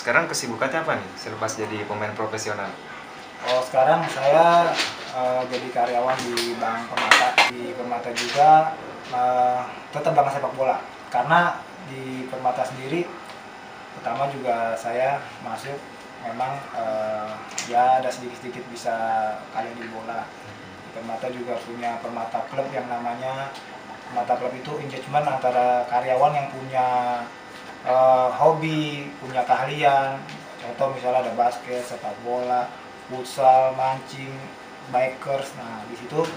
sekarang kesibukannya apa nih selepas jadi pemain profesional? Oh, sekarang saya jadi karyawan di Bank Permata. Di Permata juga tetap banget sepak bola. Karena di Permata sendiri, pertama juga saya masuk memang ya ada sedikit-sedikit bisa kalian di bola. Di Permata juga punya Permata Club yang namanya Permata Club itu engagement antara karyawan yang punya hobi, punya keahlian. Contoh misalnya ada basket, sepak bola, futsal, mancing, bikers. Nah, di situ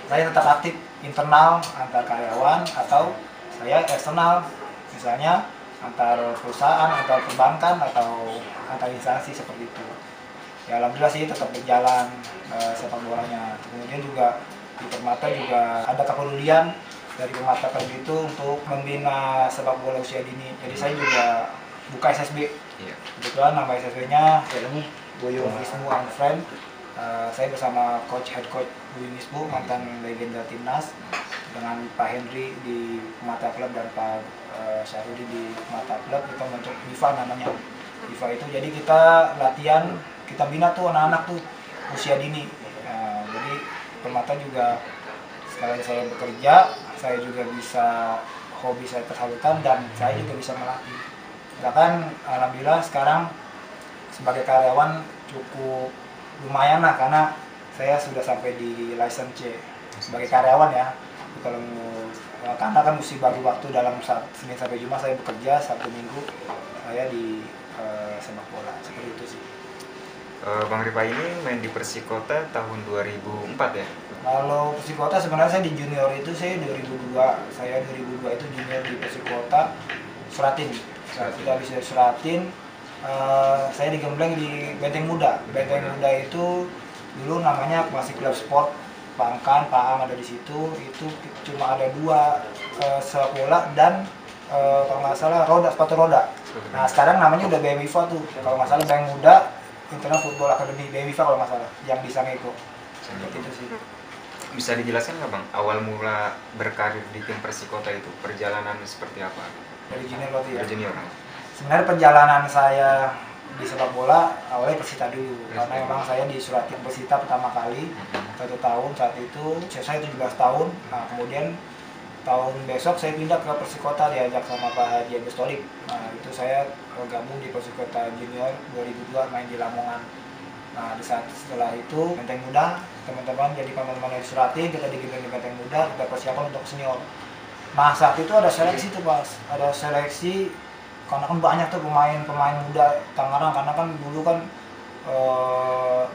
saya tetap aktif internal antar karyawan atau saya eksternal, misalnya antar perusahaan, antar perbankan atau antar instansi seperti itu. Ya alhamdulillah sih tetap berjalan sepak bolanya. Kemudian juga di Permata juga ada kepedulian dari Permata Club itu untuk membina sepak bola usia dini. Jadi saya juga buka SSB. Kebetulan nama SSB-nya ini Boyong Ismu and Friend. Saya bersama head coach Boyong Ismu, mantan legenda timnas, dengan Pak Henry di Permata Club dan Pak Syahrudi di Permata Club. Kita membentuk BIFA namanya. BIFA itu jadi kita latihan, kita bina tuh anak-anak tuh usia dini. Jadi Permata juga sekalian saya bekerja, saya juga bisa hobi saya tersalurkan dan saya juga bisa melatih. Bahkan alhamdulillah sekarang sebagai karyawan cukup lumayan lah, karena saya sudah sampai di license C sebagai karyawan ya. Kalau karena kan mesti bagi waktu dalam Senin sampai Jumat saya bekerja, Sabtu Minggu saya di sepak bola, seperti itu sih. Bang Rifa ini main di Persikota tahun 2004 ya? Kalau Persikota sebenarnya saya di junior itu saya 2002. Saya 2002 itu junior di Persikota Suratin. Kita bisa Suratin. Saya digembleng di Benteng Muda. Benteng Muda itu dulu namanya masih klub sport. Bangkan, Pak Am ada di situ. Itu cuma ada dua sepak bola dan kalau nggak salah sepatu roda. Nah sekarang namanya udah BMIFA tuh. Kalau nggak salah Benteng Muda Internal Football Academy BMIFA kalau nggak salah, yang di Sangico. Seperti itu sih. Bisa dijelaskan nggak Bang, awal mula berkarir di tim Persikota itu, perjalanan seperti apa? Dari junior berarti ya? Dari junior. Sebenarnya perjalanan saya di sepak bola awalnya Persita dulu, karena memang saya di Suratin Persita pertama kali 1 tahun. Saat itu usia saya 17 tahun. Nah kemudian tahun besok saya pindah ke Persikota, diajak sama Pak Haji Agus Tolik. Nah itu saya gabung di Persikota Junior 2002, main di Lamongan. Nah di saat setelah itu Benteng Muda, teman-teman jadi pemain-pemain di Suratin, kita digiring di Benteng Muda, kita persiapan untuk senior. Nah saat itu ada seleksi tuh Pak, ada seleksi karena kan banyak tuh pemain muda Tangerang, karena kan dulu kan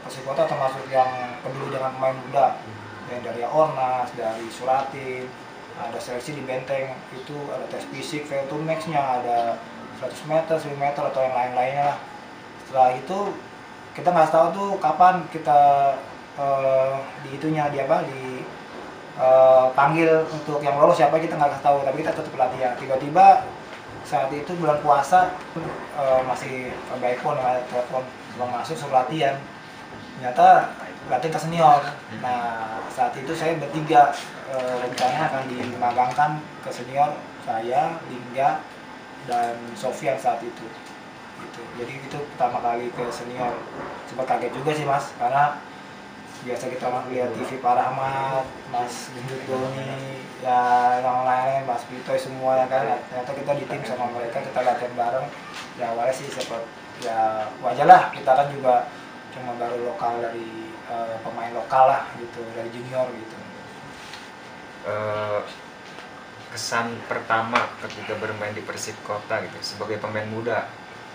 Persikota termasuk yang peduli dengan pemain muda, ya, dari Ornas, dari Suratin. Ada seleksi di Benteng, itu ada tes fisik, VO2 max-nya, ada 100 meter, 1000 meter atau yang lain-lainnya lah. Setelah itu kita nggak tahu tuh kapan kita panggil untuk yang lolos siapa, kita nggak tahu, tapi kita tetap latihan. Tiba-tiba saat itu bulan puasa masih pakai iPhone ya, telepon belum masuk, suruh latihan. Ternyata latihan ke senior. Nah saat itu saya bertiga rencananya akan dimagangkan ke senior, saya, Lingga, dan Sofian saat itu. Gitu. Jadi itu pertama kali ke senior. Sempat kaget juga sih Mas, karena biasa kita lihat TV Pak Rahmat, Mas Gendut Doni, ya yang lain, Mas Pitoy semua ya kan. Ternyata kita di tim sama mereka, kita latihan bareng. Ya awalnya sih sempat ya wajar lah, kita kan juga cuma baru lokal dari pemain lokal lah gitu, dari junior gitu. Kesan pertama ketika bermain di Persikota gitu sebagai pemain muda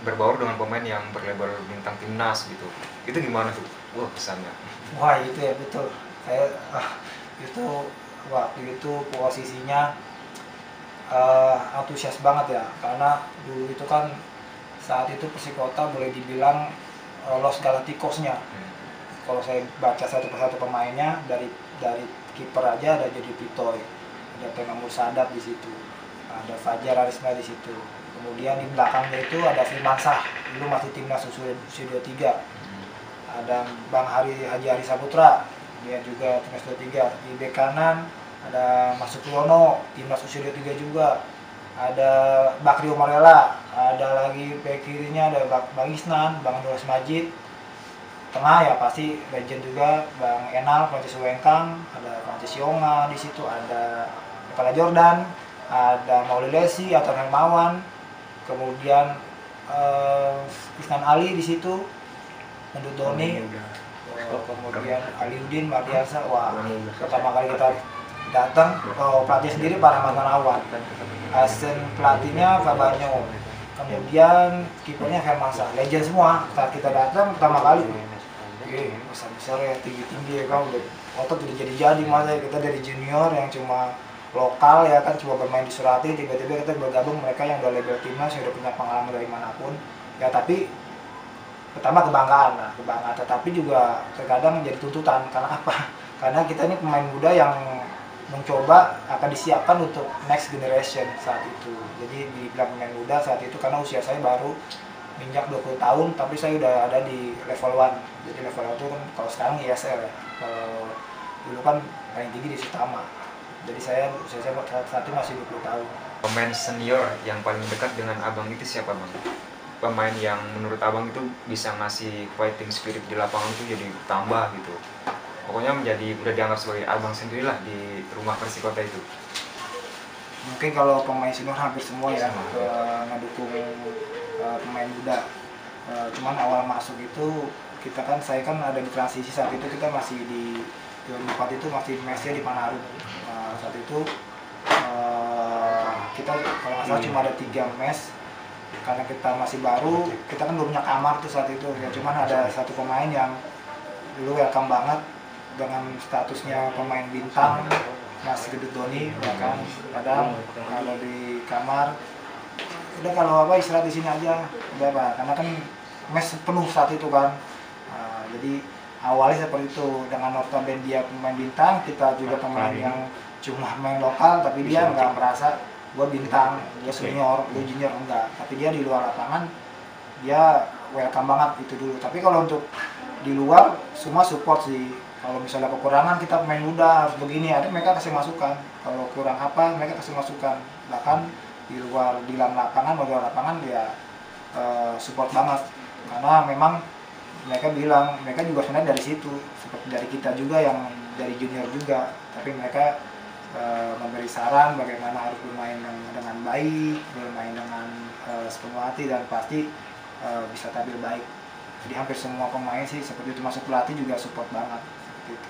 berbaur dengan pemain yang berlabel bintang timnas gitu, itu gimana tuh? Wah kesannya. Wah itu ya betul, saya itu waktu itu posisinya antusias banget ya, karena dulu itu kan saat itu Persikota boleh dibilang Los Galacticosnya. Kalau saya baca satu persatu pemainnya, dari kiper aja ada jadi Pitoy, ada Pengamur Sadap di situ, ada Fajar Arisma di situ. Kemudian di belakangnya itu ada Firmansah, dulu masih timnas usia 23. Ada Bang Haji Hari Saputra, dia juga timnas 23. Di bek kanan ada Mas Supriyono, timnas usia 23 juga. ada Bakri Umarela, ada lagi bek kirinya ada Bang Isnan, Bang Nurul Majid, tengah ya pasti legend juga Bang Enal, Francis Wengkang, ada Francis Yonga di situ, ada Kepala Jordan, ada Mauli Lesi atau Hermawan, kemudian Isnan Ali di situ, Mendut Doni, kemudian Aliudin, Mardiasa. Wah, pertama kali kita datang, pelatih sendiri Pak Rahmat Manawan, asisten pelatihnya Pak Banyo, kemudian kipernya Hermansyah, legend semua. Saat kita datang pertama kali, besar-besar ya, tinggi-tinggi ya kan, udah otot udah jadi masa kita dari junior yang cuma lokal ya kan, cuma bermain di Surati, tiba-tiba kita bergabung mereka yang udah level timnas, yang udah punya pengalaman dari manapun ya. Tapi pertama kebanggaan, tetapi juga terkadang menjadi tuntutan. Karena apa? Karena kita ini pemain muda yang mencoba akan disiapkan untuk next generation saat itu. Jadi dibilang pemain muda saat itu karena usia saya baru minjak 20 tahun, tapi saya udah ada di level 1. Jadi level 1 itu kan kalau sekarang ISL ya. Kalau dulu kan paling tinggi di Sutama. Jadi saya saat itu masih 20 tahun. Pemain senior yang paling dekat dengan abang itu siapa bang? Pemain yang menurut abang itu bisa ngasih fighting spirit di lapangan itu jadi tambah gitu. Pokoknya udah dianggap sebagai abang sendirilah di rumah Persikota itu. Mungkin kalau pemain senior hampir semua ya ngedukung pemain muda. Cuman awal masuk itu saya kan ada di transisi, saat itu kita masih di 2004 itu masih mesnya di Panaru. Saat itu kita kalau nggak salah cuma ada 3 mes karena kita masih baru, kita kan belum punya kamar tuh saat itu ya. Cuman ada satu pemain yang dulu welcome banget dengan statusnya pemain bintang, Mas Gedut Doni ya kan. Kadang kalau di kamar udah kalau apa istirahat di sini aja udah Pak, karena kan mes penuh saat itu kan. Jadi awalnya seperti itu, dengan notabene dia pemain bintang, kita juga pemain yang cuma main lokal, tapi dia nggak merasa gue bintang, gue senior, gue junior, enggak. Tapi dia di luar lapangan dia welcome banget itu dulu. Tapi kalau untuk di luar semua support sih. Kalau misalnya kekurangan kita pemain muda harus begini, ada mereka kasih masukan. Kalau kurang apa mereka kasih masukan. Bahkan di dalam lapangan dia support banget. Karena memang mereka bilang mereka juga sebenarnya dari situ, seperti dari kita juga yang dari junior juga. Tapi mereka memberi saran bagaimana harus bermain dengan baik, bermain dengan sepenuh hati dan pasti bisa tampil baik. Jadi hampir semua pemain sih seperti itu, masuk pelatih juga support banget. Gitu.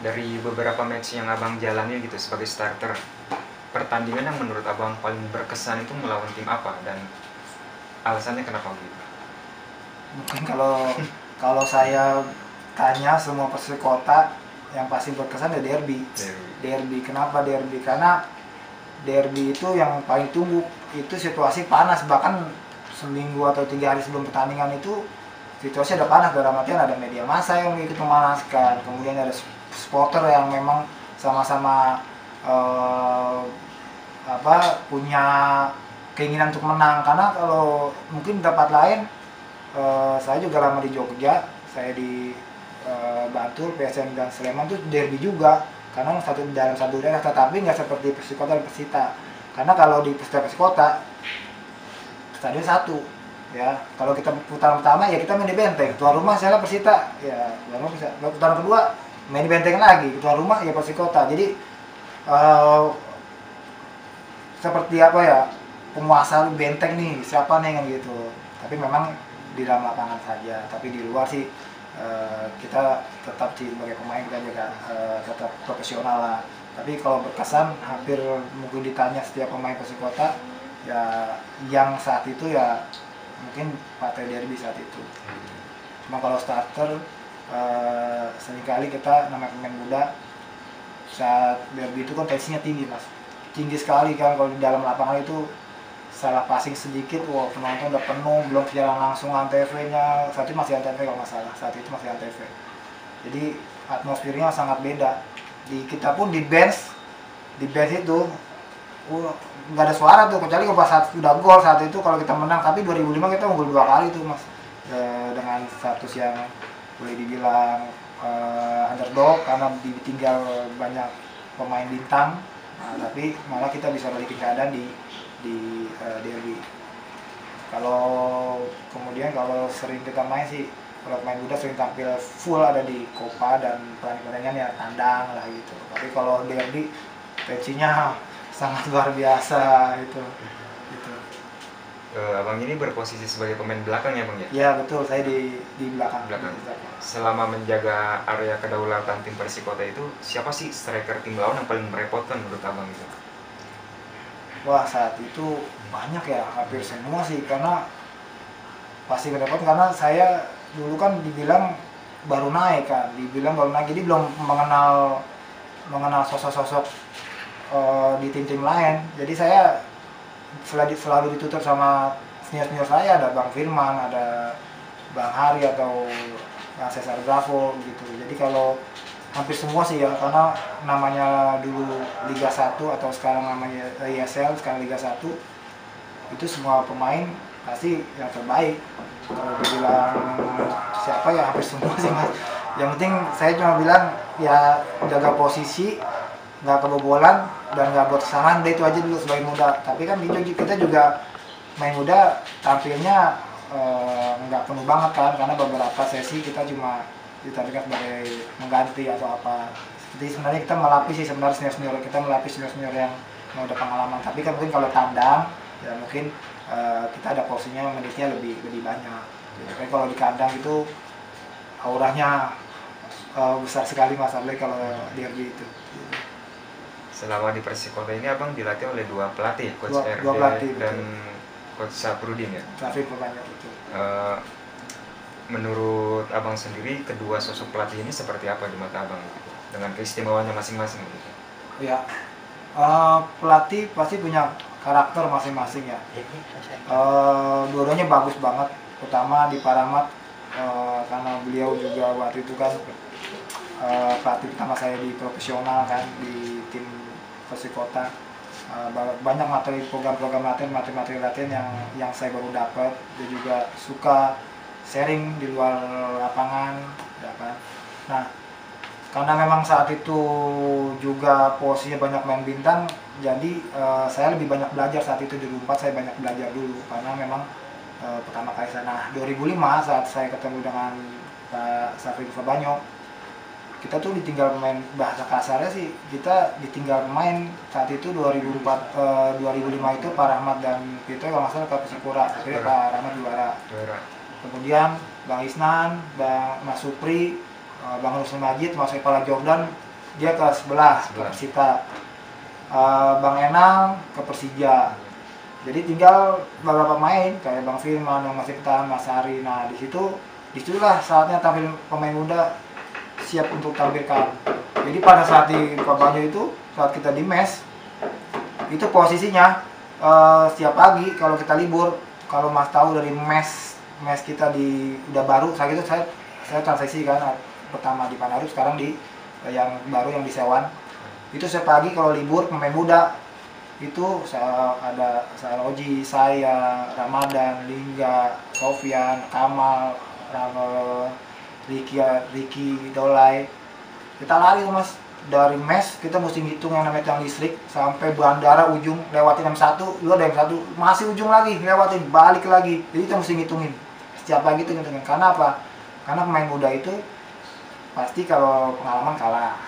Dari beberapa match yang abang jalani gitu sebagai starter, pertandingan yang menurut abang paling berkesan itu melawan tim apa dan alasannya kenapa gitu? Mungkin kalau saya tanya semua Persikota yang pasti berkesan ya derby. Kenapa derby? Karena derby itu yang paling tunggu, itu situasi panas, bahkan seminggu atau 3 hari sebelum pertandingan itu situasi ada panas, dalam artian ada media massa yang ikut memanaskan, kemudian ada supporter yang memang sama-sama punya keinginan untuk menang. Karena kalau mungkin tempat lain, saya juga lama di Jogja, saya di Bantul, PSM dan Sleman tuh derby juga, karena dalam satu daerah, tetapi nggak seperti Persikota dan Persita. Karena kalau di Persikota stadion satu ya, kalau kita putaran pertama ya kita main di Benteng, tuan rumah saya Persita ya, putaran kedua main di Benteng lagi, tuan rumah ya Persikota. Jadi seperti apa ya, penguasa Benteng nih siapa nih kan gitu. Tapi memang di dalam lapangan saja, tapi di luar sih kita tetap sih sebagai pemain kita juga tetap profesional lah. Tapi kalau berkesan hampir mungkin ditanya setiap pemain Persikota ya, yang saat itu ya mungkin Partai Derby saat itu. Cuma kalau starter seringkali kita namanya pemain muda, saat derby itu kan tensinya tinggi mas, tinggi sekali kan. Kalau di dalam lapangan itu salah passing sedikit, wah penonton udah penuh, belum jalan langsung Antv-nya, saat itu masih Antv kalau nggak salah, saat itu masih Antv. Jadi atmosfernya sangat beda. Kita pun di bench itu nggak ada suara tuh, kecuali kalau saat udah gol saat itu kalau kita menang. Tapi 2005 kita unggul 2 kali tuh mas, dengan status yang boleh dibilang underdog karena ditinggal banyak pemain bintang. Nah, tapi malah kita bisa balikin keadaan di di derby. Kalau kemudian kalau sering kita main sih, kalau pemain muda sering tampil full ada di Copa dan pertandingan ya tandang lah gitu. Tapi kalau derby tensinya sangat luar biasa itu. Gitu. Abang ini berposisi sebagai pemain belakang ya bang ya? Ya betul, saya di belakang. Belakang. Di belakang. Selama menjaga area kedaulatan tim Persikota itu, siapa sih striker tim lawan yang paling merepotkan menurut abang itu? Wah saat itu banyak ya, hampir semua sih, karena pasti merepotkan karena saya dulu kan dibilang baru naik kan, jadi belum mengenal sosok-sosok di tim-tim lain. Jadi saya selalu ditutur sama senior saya, ada Bang Firman, ada Bang Hari atau Bang Cesar Bravo gitu. Jadi kalau hampir semua sih ya, karena namanya dulu Liga 1 atau sekarang namanya ISL, sekarang Liga 1, itu semua pemain pasti yang terbaik. Kalau dibilang siapa ya hampir semua sih mas. Yang penting saya cuma bilang ya jaga posisi, nggak kebobolan dan nggak buat kesalahan, udah itu aja dulu sebagai muda. Tapi kan kita juga main muda tampilnya nggak penuh banget kan, karena beberapa sesi kita cuma ditampilkan sebagai mengganti atau apa. Jadi sebenarnya kita melapis sih, sebenarnya senior kita melapis senior yang udah pengalaman. Tapi kan mungkin kalau tandang ya mungkin kita ada porsinya, menitnya lebih banyak. Tapi kalau di kandang itu auranya besar sekali mas, apalagi kalau derby itu. Selama di Persikota ini abang dilatih oleh dua pelatih, Coach RD dua pelatih, dan Coach Saprudin ya? Trafik banyak itu. Menurut abang sendiri kedua sosok pelatih ini seperti apa di mata abang gitu? Dengan keistimewaannya masing-masing gitu? Ya, pelatih pasti punya karakter masing-masing ya. Dua-duanya bagus banget, terutama di Paramat karena beliau juga waktu itu kan pelatih pertama saya di profesional kan, di tim Persikota. Banyak program-program materi latihan yang saya baru dapat. Dia juga suka sharing di luar lapangan ya kan. Nah, karena memang saat itu juga posisinya banyak main bintang, jadi saya lebih banyak belajar saat itu di 2004. Saya banyak belajar dulu karena memang pertama kali saya, nah 2005 saat saya ketemu dengan Pak Safri Fabanyo, kita tuh ditinggal pemain, bahasa kasarnya sih kita ditinggal pemain saat itu. 2005 itu Pak Rahmat dan Pito kalau nggak salah ke Persipura, akhirnya Pak Rahmat juara. Kemudian Bang Isnan, Bang Mas Supri, Bang Rusli Majid, Mas Epala Jordan, dia ke sebelah ke Persita. Bang Enal ke Persija. Jadi tinggal beberapa pemain kayak Bang Firman yang masih bertahan, Mas Hari. Nah disitulah saatnya tampil pemain muda siap untuk tampilkan. Jadi pada saat di Pabanyo itu, saat kita di mes, itu posisinya setiap pagi kalau kita libur, kalau Mas tahu dari mes kita di udah baru, saat itu saya transisi kan, pertama di Panarup, sekarang di yang baru yang di Sewan. Itu setiap pagi kalau libur pemain muda itu ada Oji, saya, Ramadan, Lingga, Sofyan, Kamal, Ricky, Dolai. Kita lari mas, dari mes kita mesti ngitung yang namanya tiang listrik sampai bandara ujung, lewatin M1, lu ada M1, masih ujung lagi, lewatin, balik lagi. Jadi kita mesti ngitungin setiap pagi itu ngitungin. Karena apa? Karena pemain muda itu pasti kalau pengalaman kalah,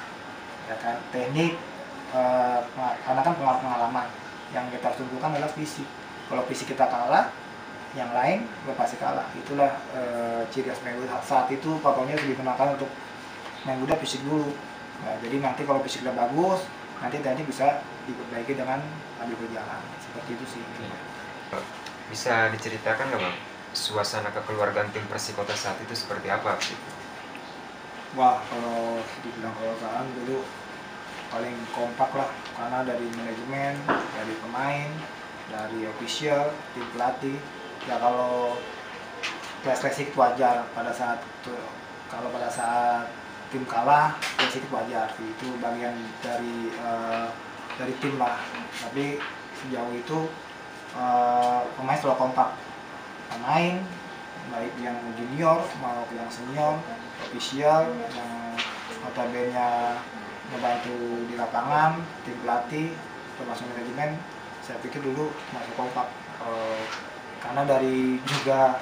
ya kan? Teknik, karena kan pengalaman. Yang kita harus tunjukkan adalah fisik. Kalau fisik kita kalah, yang lain udah pasti kalah. Itulah ciri khas main muda. Saat itu pokoknya lebih menekankan untuk main muda fisik dulu. Nah, jadi nanti kalau fisik udah bagus, nanti teknik bisa diperbaiki dengan ambil berjalan. Seperti itu sih. Bisa diceritakan nggak bang, suasana kekeluargaan tim Persikota saat itu seperti apa? Wah, kalau dibilang kekeluargaan dulu paling kompak lah, karena dari manajemen, dari pemain, dari official, tim pelatih. Ya kalau seleksi itu wajar pada saat itu, kalau pada saat tim kalah seleksi itu wajar, itu bagian dari tim lah. Tapi sejauh itu pemain selalu kompak, pemain baik yang junior maupun yang senior, official yang notabene membantu di lapangan, tim pelatih termasuk manajemen, Saya pikir dulu masih kompak. Karena dari juga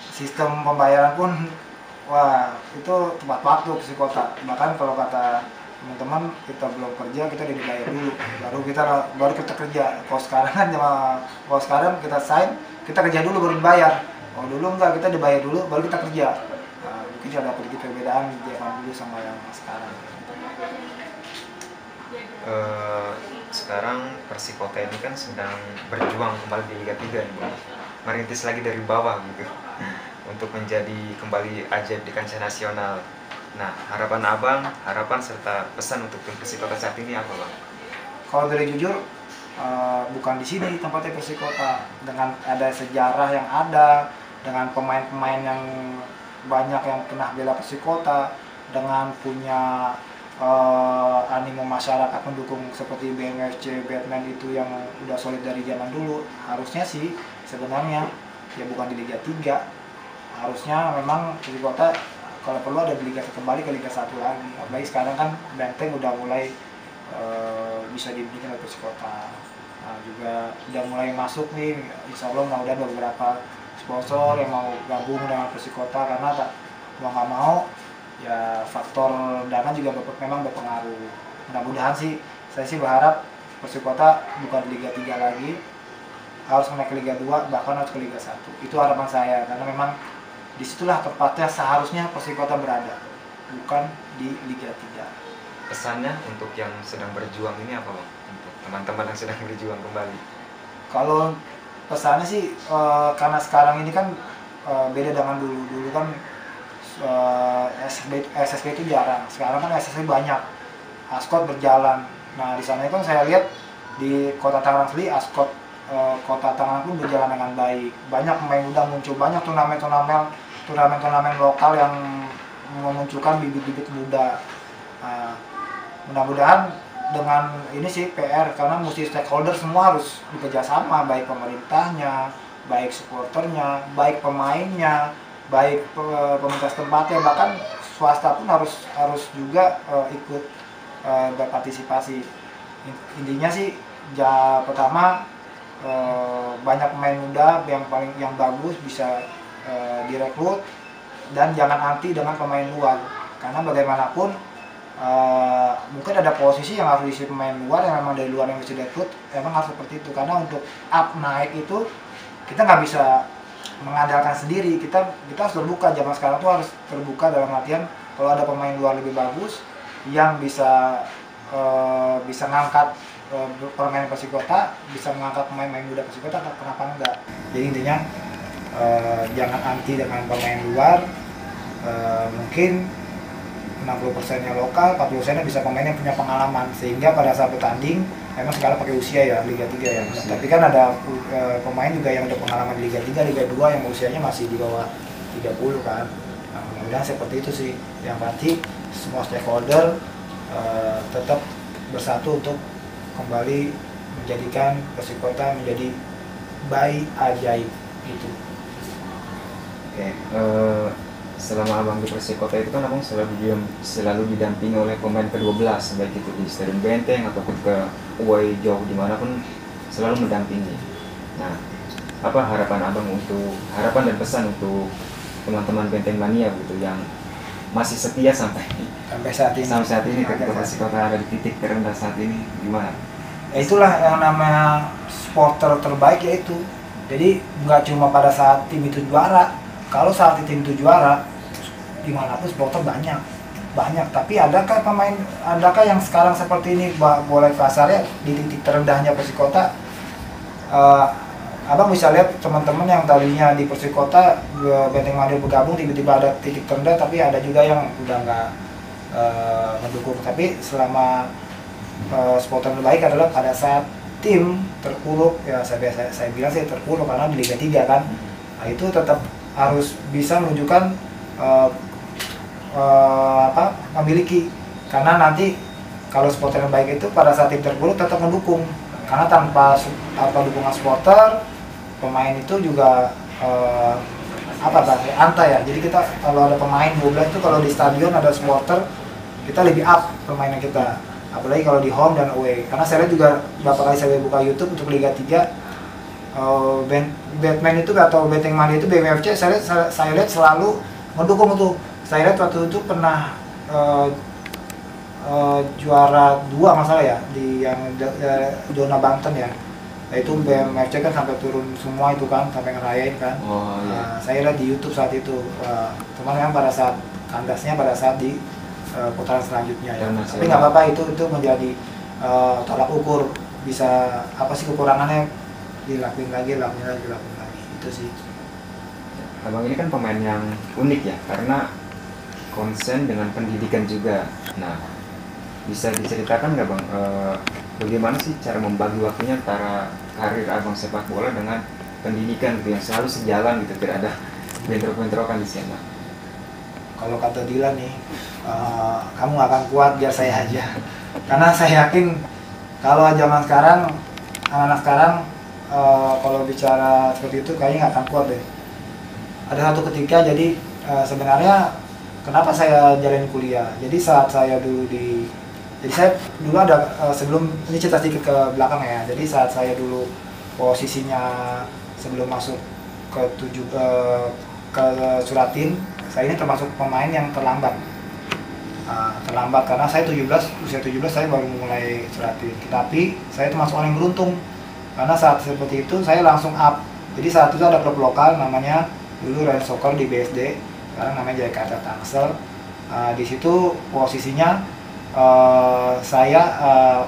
sistem pembayaran pun, wah itu tepat waktu psikota. Bahkan kalau kata teman-teman, kita belum kerja kita udah dibayar dulu, baru kita kerja. Kalau sekarang kita sign, kita kerja dulu baru dibayar. Kalau dulu enggak, kita dibayar dulu baru kita kerja. Nah, mungkin ada sedikit perbedaan zaman dulu sama yang sekarang. Sekarang Persikota ini kan sedang berjuang kembali di Liga 3 nih Bang. Merintis lagi dari bawah gitu untuk menjadi kembali ajaib di kancah nasional. Nah, harapan Abang, harapan serta pesan untuk tim Persikota saat ini apa Bang? Kalau dari jujur, bukan di sini tempatnya Persikota. Dengan ada sejarah yang ada, dengan pemain-pemain yang banyak yang pernah bela Persikota, dengan punya animo masyarakat mendukung seperti BMFC, Batman itu yang udah solid dari zaman dulu. Harusnya sih sebenarnya ya bukan di Liga 3. Harusnya memang Persikota kalau perlu ada di Liga kembali ke Liga 1 lagi. Apalagi sekarang kan Benteng udah mulai bisa dibikin oleh Persikota. Nah, juga udah mulai masuk nih, insya Allah mudah-mudahan beberapa sponsor yang mau gabung dengan Persikota, karena mau nggak mau ya faktor dana juga memang berpengaruh. Mudah-mudahan sih, saya sih berharap Persikota bukan di Liga 3 lagi, harus naik ke Liga 2, bahkan harus ke Liga 1. Itu harapan saya, karena memang disitulah tempatnya seharusnya Persikota berada, bukan di Liga 3. Pesannya untuk yang sedang berjuang ini apa Bang? Untuk teman-teman yang sedang berjuang kembali. Kalau pesannya sih, karena sekarang ini kan beda dengan dulu. Dulu kan SSB itu jarang, sekarang kan SSB banyak, Askot berjalan. Nah di sana kan saya lihat di Kota Tangerang sendiri, Askot Kota Tangerang pun berjalan dengan baik. Banyak pemain muda muncul, banyak turnamen lokal yang memunculkan bibit-bibit muda. Nah, mudah-mudahan dengan ini sih PR, karena mesti stakeholder semua harus bekerja sama, baik pemerintahnya, baik supporternya, baik pemainnya, baik pemerintah tempatnya, bahkan swasta pun harus juga ikut berpartisipasi. Intinya sih pertama banyak pemain muda yang bagus bisa direkrut, dan jangan anti dengan pemain luar, karena bagaimanapun mungkin ada posisi yang harus diisi pemain luar yang memang dari luar yang bisa direkrut, emang harus seperti itu. Karena untuk naik itu kita nggak bisa mengandalkan sendiri, kita harus terbuka. Zaman sekarang tuh harus terbuka dalam artian kalau ada pemain luar lebih bagus yang bisa ngangkat permainan Persikota, bisa mengangkat pemain-pemain muda Persikota, kenapa enggak. Jadi intinya jangan anti dengan pemain luar. Mungkin 60%-nya lokal, 40%-nya bisa pemain yang punya pengalaman, sehingga pada saat bertanding memang sekarang pakai usia ya Liga 3 ya. Tapi kan ada pemain juga yang udah pengalaman di Liga 3, Liga 2 yang usianya masih di bawah 30 kan. Nah, mudah-mudahan seperti itu sih. Yang pasti semua stakeholder tetap bersatu untuk kembali menjadikan Persikota menjadi bayi ajaib gitu. Oke, selama Abang di Persikota itu kan Abang selalu didampingi oleh pemain ke-12, baik itu di Stadion Benteng ataupun ke away jauh dimanapun selalu mendampingi. Nah, apa harapan dan pesan untuk teman-teman Benteng Mania gitu yang masih setia sampai saat ini ketika Persikota ada di titik terendah saat ini, gimana? Itulah yang namanya supporter terbaik, yaitu jadi nggak cuma pada saat tim itu juara. Kalau saat tim itu juara, dimanapun supporter banyak, tapi adakah yang sekarang seperti ini, boleh kasarnya di titik terendahnya Persikota, Abang bisa lihat teman-teman yang tadinya di Persikota Benteng Mania bergabung, tiba-tiba ada titik terendah, tapi ada juga yang udah nggak mendukung. Tapi selama supporter terbaik adalah pada saat tim terpuruk, ya saya bilang sih terpuruk karena di Liga 3 kan. Nah, itu tetap harus bisa menunjukkan memiliki, karena nanti kalau supporter yang baik itu pada saat tim terpuruk tetap mendukung, karena tanpa dukungan supporter, pemain itu juga anta ya. Jadi kita kalau ada pemain 12 itu, kalau di stadion ada supporter, kita lebih up permainan kita. apalagi kalau di home dan away. Karena saya lihat juga beberapa kali saya buka YouTube untuk Liga 3, Batman itu atau Benteng Mania itu BMFC, saya lihat selalu mendukung tuh. Saya lihat waktu itu pernah juara 2 masalah ya di yang zona Banten ya. Nah, itu BMFC kan sampai turun semua itu kan, sampai ngerayain kan. Saya lihat di YouTube saat itu. Cuman memang pada saat kandasnya pada saat di putaran selanjutnya ya. Tapi nggak apa-apa, itu menjadi tolak ukur, bisa apa sih kekurangannya dilakuin lagi itu sih. Abang ini kan pemain yang unik ya, karena konsen dengan pendidikan juga. Nah, bisa diceritakan nggak Bang, bagaimana sih cara membagi waktunya antara karir Abang sepak bola dengan pendidikan gitu, yang selalu sejalan gitu, tidak ada bentrok-bentrokan di sana? Kalau kata Dilan nih, kamu nggak akan kuat, biar saya aja. Karena saya yakin kalau zaman sekarang, anak-anak sekarang kalau bicara seperti itu kayaknya nggak akan kuat deh. Ada satu ketika, jadi sebenarnya kenapa saya jalani kuliah. Jadi saat saya dulu jadi saya dulu ada sebelum ini cerita sedikit ke belakang ya. Jadi saat saya dulu posisinya sebelum masuk ke Suratin, saya ini termasuk pemain yang terlambat. Terlambat karena saya usia 17 saya baru mulai Suratin. Tapi saya termasuk orang yang beruntung karena saat seperti itu saya langsung up. Jadi saat itu ada klub lokal namanya dulu Rail Soccer di BSD, sekarang namanya Jakarta Tangsel. Di situ posisinya saya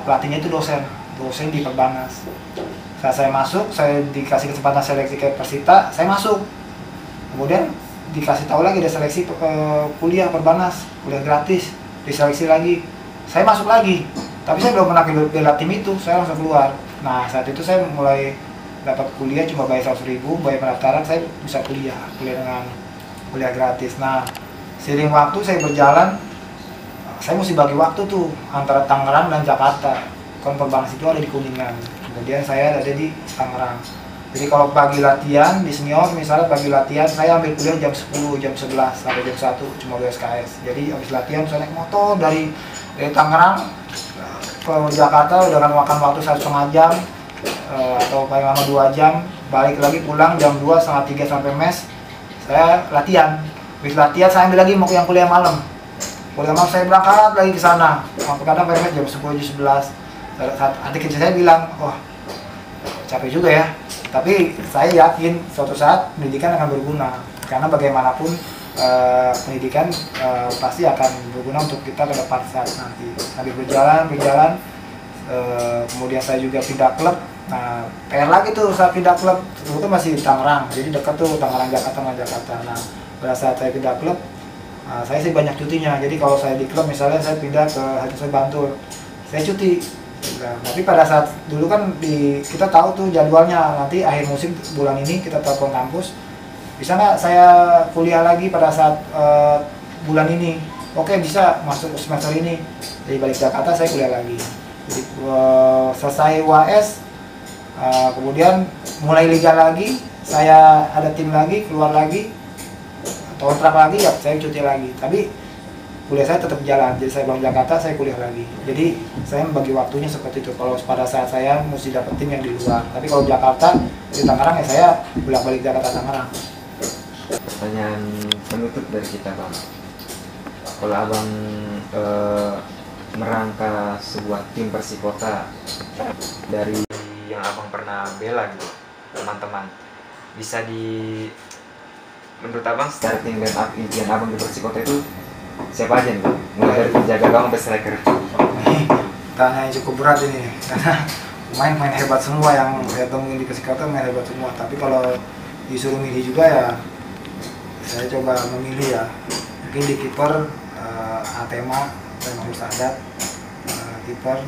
pelatihnya itu dosen di Perbanas. Saat saya masuk, saya dikasih kesempatan seleksi ke Persita, saya masuk. Kemudian dikasih tahu lagi ada seleksi kuliah Perbanas, kuliah gratis, diseleksi lagi. Saya masuk lagi, tapi saya belum pernah bela tim itu, saya langsung keluar. Nah saat itu saya mulai dapat kuliah, cuma bayar 100.000, bayar pendaftaran, saya bisa kuliah dengan kuliah gratis. Nah seiring waktu saya berjalan, saya mesti bagi waktu tuh antara Tangerang dan Jakarta. Kan Perbanas itu ada di Kuningan, kemudian saya ada di Tangerang. Jadi kalau pagi latihan di senior, misalnya pagi latihan saya ambil kuliah jam 10, jam 11 sampai jam 1 cuma 2 SKS. Jadi habis latihan saya naik motor dari Tangerang ke Jakarta udah kan makan waktu 1,5 jam atau paling lama 2 jam, balik lagi pulang jam 2, setengah 3 sampai mes. Saya latihan. Habis latihan saya ambil lagi mau yang kuliah malam. Kuliah malam saya berangkat lagi ke sana. Sampai kadang mes jam 10, jam 11. Adik kecil saya bilang, "Wah, capek juga ya." Tapi saya yakin suatu saat pendidikan akan berguna, karena bagaimanapun pendidikan pasti akan berguna untuk kita ke depan saat nanti. Sambil berjalan, kemudian saya juga pindah klub. Nah, PR lagi tuh saat pindah klub, itu kan masih Tangerang, jadi dekat tuh Tangerang Jakarta sama Jakarta. Nah, pada saat saya pindah klub, saya sih banyak cutinya. Jadi kalau saya di klub misalnya saya pindah ke Hati Bantul, saya cuti. Nah, tapi pada saat dulu kan kita tahu tuh jadwalnya, nanti akhir musim bulan ini kita telepon kampus, bisa nggak saya kuliah lagi pada saat bulan ini? Oke, bisa masuk semester ini. Jadi balik Jakarta saya kuliah lagi. Jadi selesai UAS, kemudian mulai liga lagi, saya ada tim lagi, keluar lagi, kontrak lagi ya saya cuti lagi. Tapi kuliah saya tetap jalan, jadi saya pulang Jakarta, saya kuliah lagi. Jadi saya membagi waktunya seperti itu. Kalau pada saat saya mesti dapat tim yang di luar, tapi kalau Jakarta di Tangerang ya saya bolak-balik Jakarta Tangerang. Pertanyaan penutup dari kita Bang, kalau Abang merangka sebuah tim Persikota dari yang Abang pernah bela gitu, teman-teman, bisa menurut Abang starting line up impian Abang di Persikota itu siapa aja nih? Mulai dari penjaga gawang sampai striker. Tanya yang cukup berat ini, karena main hebat semua yang saya temuin di Persikota, main hebat semua. Tapi kalau disuruh milih juga ya, saya coba memilih ya. Mungkin di kiper Atema dan Mahmud Sadat, kiper.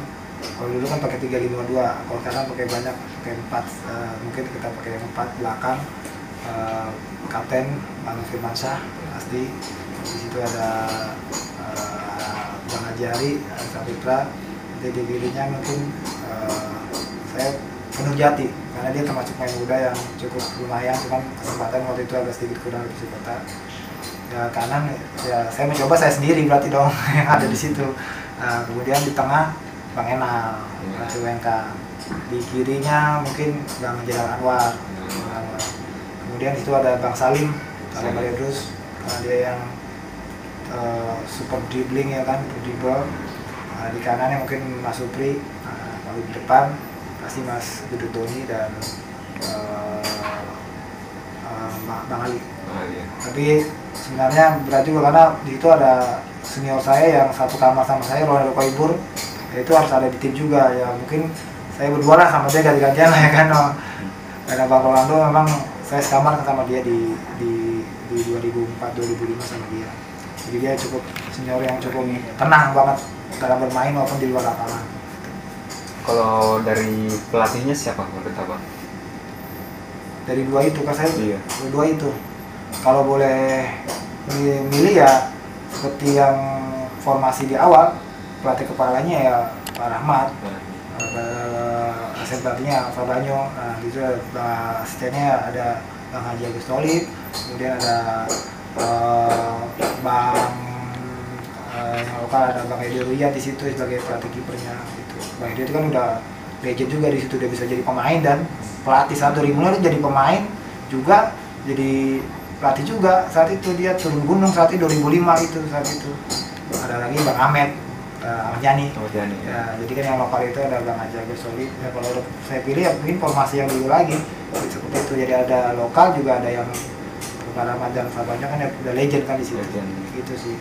Kalau dulu kan pakai 3-5-2, kalau sekarang pakai banyak, pakai 4. Mungkin kita pakai 4 belakang. Kapten Bang Firmansyah pasti. Di situ ada Bang Ajari, Sapitra. Jadi di dirinya mungkin saya penuh jati, karena dia termasuk main muda yang cukup lumayan, cuman kesempatan waktu itu agak sedikit kurang di Persikota. Ya kanan ya saya mencoba saya sendiri berarti dong yang ada di situ. Kemudian di tengah Bang Enal, Iya. Bang Suwenka. Di kirinya mungkin Bang Jenderal Anwar. Kemudian itu ada Bang Salim Maliadus, karena dia yang super dribbling ya kan, dribble. Di kanannya mungkin Mas Supri, lalu di depan pasti Mas Dudut Doni dan Bang Ali. Iya. Tapi sebenarnya berat juga karena di situ ada senior saya yang satu kamar sama saya, Ronaldo Koibur. Ya itu harus ada di tim juga ya, mungkin saya berdua lah sama dia ganti-gantian lah ya kan. Karena Bang Rolando memang saya sekamar sama dia di 2004-2005 sama dia. Jadi dia cukup senior yang cukup tenang banget dalam bermain maupun di luar lapangan. Kalau dari pelatihnya siapa menurut abang? Dari dua itu kan saya, Iya. dua itu. Kalau boleh milih ya seperti yang formasi di awal, pelatih kepalanya ya Pak Rahmat, asisten pelatihnya Pak Banyo. Nah itu asistennya ada Bang Haji Agus Tolib, kemudian ada Bang yang lokal ada Bang Edi Ruyat di situ sebagai pelatih kipernya gitu. Bang Edi itu kan udah legend juga di situ, dia bisa jadi pemain dan pelatih saat 2000 jadi pemain juga, jadi pelatih juga saat itu. Dia turun gunung saat itu 2005 itu saat itu. Ada lagi Bang Ahmed Ahmad Yani. Ya, jadi kan yang lokal itu ada Bang Haji Agus Solid. Ya, kalau saya pilih ya mungkin formasi yang dulu lagi seperti itu. Jadi ada lokal juga, ada yang Pak Rahmat dan Pak Banyak kan ya udah legend kan di situ. Gitu sih.